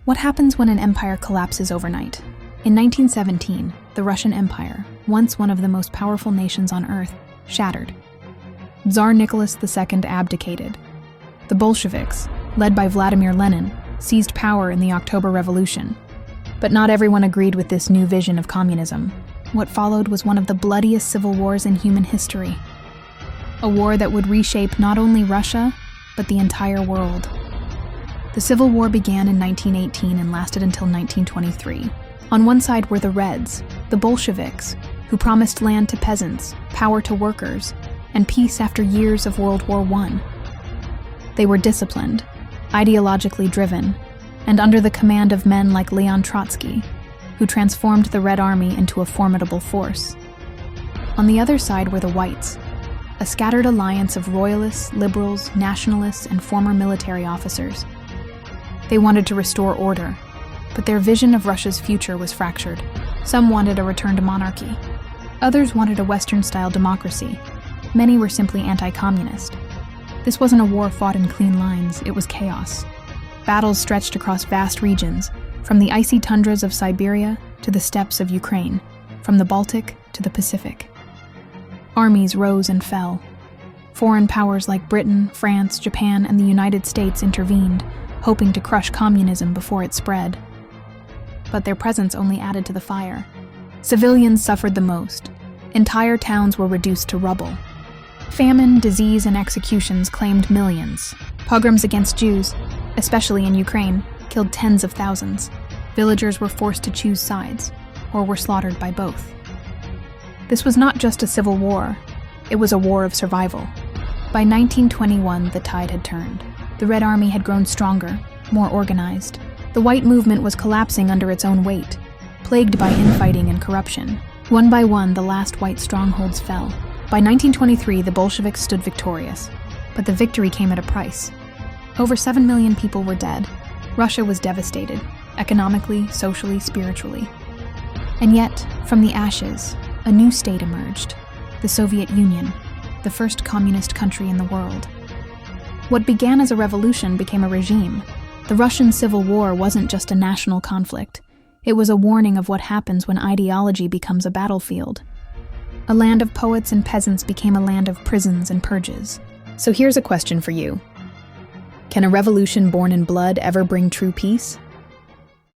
What happens when an empire collapses overnight? In 1917, the Russian Empire, once one of the most powerful nations on Earth, shattered. Tsar Nicholas II abdicated. The Bolsheviks, led by Vladimir Lenin, seized power in the October Revolution. But not everyone agreed with this new vision of communism. What followed was one of the bloodiest civil wars in human history. A war that would reshape not only Russia, but the entire world. The Civil War began in 1918 and lasted until 1923. On one side were the Reds, the Bolsheviks, who promised land to peasants, power to workers, and peace after years of World War I. They were disciplined, ideologically driven, and under the command of men like Leon Trotsky, who transformed the Red Army into a formidable force. On the other side were the Whites, a scattered alliance of royalists, liberals, nationalists, and former military officers. They wanted to restore order, but their vision of Russia's future was fractured. Some wanted a return to monarchy. Others wanted a Western-style democracy. Many were simply anti-communist. This wasn't a war fought in clean lines, it was chaos. Battles stretched across vast regions, from the icy tundras of Siberia to the steppes of Ukraine, from the Baltic to the Pacific. Armies rose and fell. Foreign powers like Britain, France, Japan, and the United States intervened, hoping to crush communism before it spread. But their presence only added to the fire. Civilians suffered the most. Entire towns were reduced to rubble. Famine, disease, and executions claimed millions. Pogroms against Jews, especially in Ukraine, killed tens of thousands. Villagers were forced to choose sides, or were slaughtered by both. This was not just a civil war, it was a war of survival. By 1921, the tide had turned. The Red Army had grown stronger, more organized. The White movement was collapsing under its own weight, plagued by infighting and corruption. One by one, the last White strongholds fell. By 1923, the Bolsheviks stood victorious, but the victory came at a price. Over 7 million people were dead. Russia was devastated, economically, socially, spiritually. And yet, from the ashes, a new state emerged, the Soviet Union, the first communist country in the world. What began as a revolution became a regime. The Russian Civil War wasn't just a national conflict. It was a warning of what happens when ideology becomes a battlefield. A land of poets and peasants became a land of prisons and purges. So here's a question for you. Can a revolution born in blood ever bring true peace?